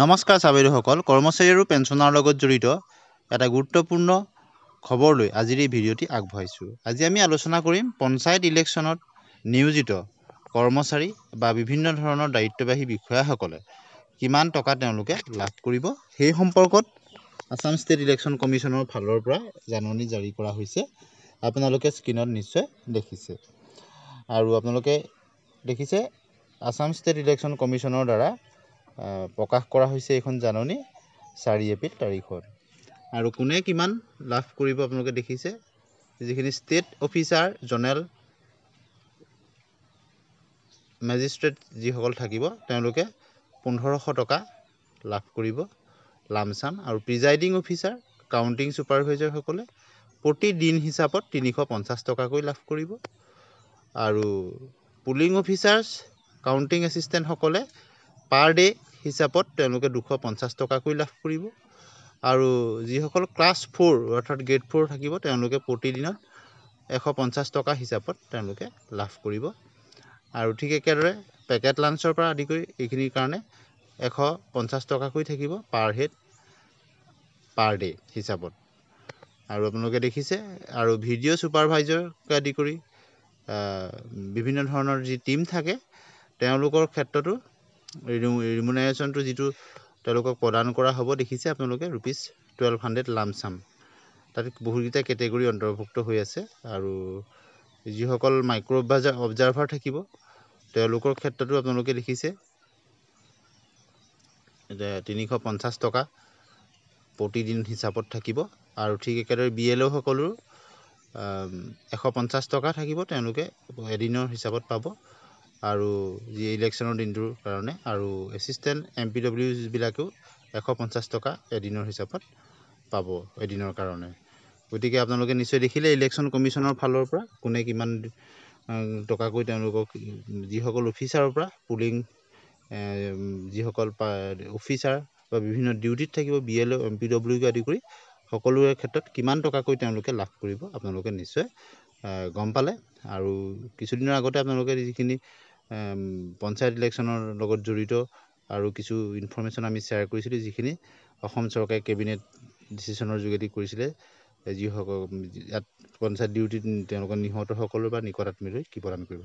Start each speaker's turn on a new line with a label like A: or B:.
A: নমস্কাৰ চাবেৰুসকল, কৰ্মচাৰী আৰু পেঞ্চনৰ লগত জড়িত এটা গুৰুত্বপূৰ্ণ খবৰ লৈ আজিৰ এই ভিডিঅ'টি আগবঢ়াইছোঁ। আজি আমি আলোচনা কৰিম পঞ্চায়ত ইলেকশ্যনত নিয়োজিত কৰ্মচাৰী বা বিভিন্ন ধৰণৰ দায়িত্ববাহী বিষয়াসকলে কিমান টকা তেওঁলোকে লাভ কৰিব সেই সম্পৰ্কত আসাম ষ্টেট ইলেকশ্যন কমিশ্যনৰ ফালৰ পৰা জাননী জাৰি কৰা হৈছে। আপোনালোকে স্ক্ৰীনত নিশ্চয় দেখিছে আৰু আপোনালোকে দেখিছে আসাম ষ্টেট ইলেকশ্যন কমিশ্যনৰ দ্বাৰা প্ৰকাশ কৰা হৈছে এইখন জাননী 4 এপ্ৰিল তাৰিখত। আৰু কোনে কিমান লাভ কৰিব আপোনালোকে দেখিছে, যিখিনি ষ্টেট অফিচাৰ জনেৰেল মেজিষ্ট্ৰেট যিসকল থাকিব তেওঁলোকে 1500 টকা লাভ কৰিব লামচাম, আৰু প্ৰিজাইডিং অফিচাৰ কাউণ্টিং ছুপাৰভাইজাৰসকলে প্ৰতিদিন হিচাপত 350 টকাকৈ লাভ কৰিব, আৰু পুলিং অফিচাৰ্ছ কাউণ্টিং এছিষ্টেণ্টসকলে পাৰ ডে হিচাপত তেওঁলোকে 250 টকাকৈ লাভ কৰিব, আৰু যিসকল ক্লাছ 4 অৰ্থাৎ গ্ৰেড 4 থাকিব তেওঁলোকে প্ৰতিদিনত 150 টকা হিচাপত তেওঁলোকে লাভ কৰিব। আৰু ঠিক একেদৰে পেকেট লাঞ্চৰ পৰা আদি কৰি এইখিনিৰ কাৰণে 150 টকাকৈ থাকিব পাৰ হেড পাৰ ডে হিচাপত। আৰু আপোনালোকে দেখিছে, আৰু ভিডিঅ' ছুপাৰভাইজাৰকে আদি কৰি বিভিন্ন ধৰণৰ যি টীম থাকে তেওঁলোকৰ ক্ষেত্ৰতো ৰিমুনাৰেশ্যনটো যিটো তেওঁলোকক প্ৰদান কৰা হ'ব দেখিছে আপোনালোকে ₹1200 লামচাম। তাত বহুকেইটা কেটেগৰী অন্তৰ্ভুক্ত হৈ আছে, আৰু যিসকল মাইক্ৰ' অবজাৰ্ভাৰ থাকিব তেওঁলোকৰ ক্ষেত্ৰতো আপোনালোকে দেখিছে 350 টকা প্ৰতিদিন হিচাপত থাকিব, আৰু ঠিক একেদৰে BLO সকলো 150 টকা থাকিব, তেওঁলোকে এদিনৰ হিচাপত পাব আৰু যি ইলেকশ্যনৰ দিনটোৰ কাৰণে, আৰু এছিষ্টেণ্ট MPWবিলাকেও 150 টকা এদিনৰ হিচাপত পাব এদিনৰ কাৰণে। গতিকে আপোনালোকে নিশ্চয় দেখিলে ইলেকশ্যন কমিশ্যনৰ ফালৰ পৰা কোনে কিমান টকাকৈ তেওঁলোকক যিসকল অফিচাৰৰ পৰা পুলিং যিসকল অফিচাৰ বা বিভিন্ন ডিউটিত থাকিব BLO MPW আদি কৰি সকলোৰে ক্ষেত্ৰত কিমান টকাকৈ তেওঁলোকে লাভ কৰিব আপোনালোকে নিশ্চয় গম পালে। আৰু কিছুদিনৰ আগতে আপোনালোকে যিখিনি পঞ্চায়ত ইলেকশ্যনৰ লগত জড়িত আৰু কিছু ইনফৰ্মেশ্যন আমি শ্বেয়াৰ কৰিছিলোঁ, যিখিনি অসম চৰকাৰে কেবিনেট ডিচিশ্যনৰ যোগেদি কৰিছিলে, যিসকল ইয়াত পঞ্চায়ত ডিউটিত তেওঁলোকৰ নিহতসকলৰ বা নিকট আত্মীয়লৈ কি প্ৰদান কৰিব।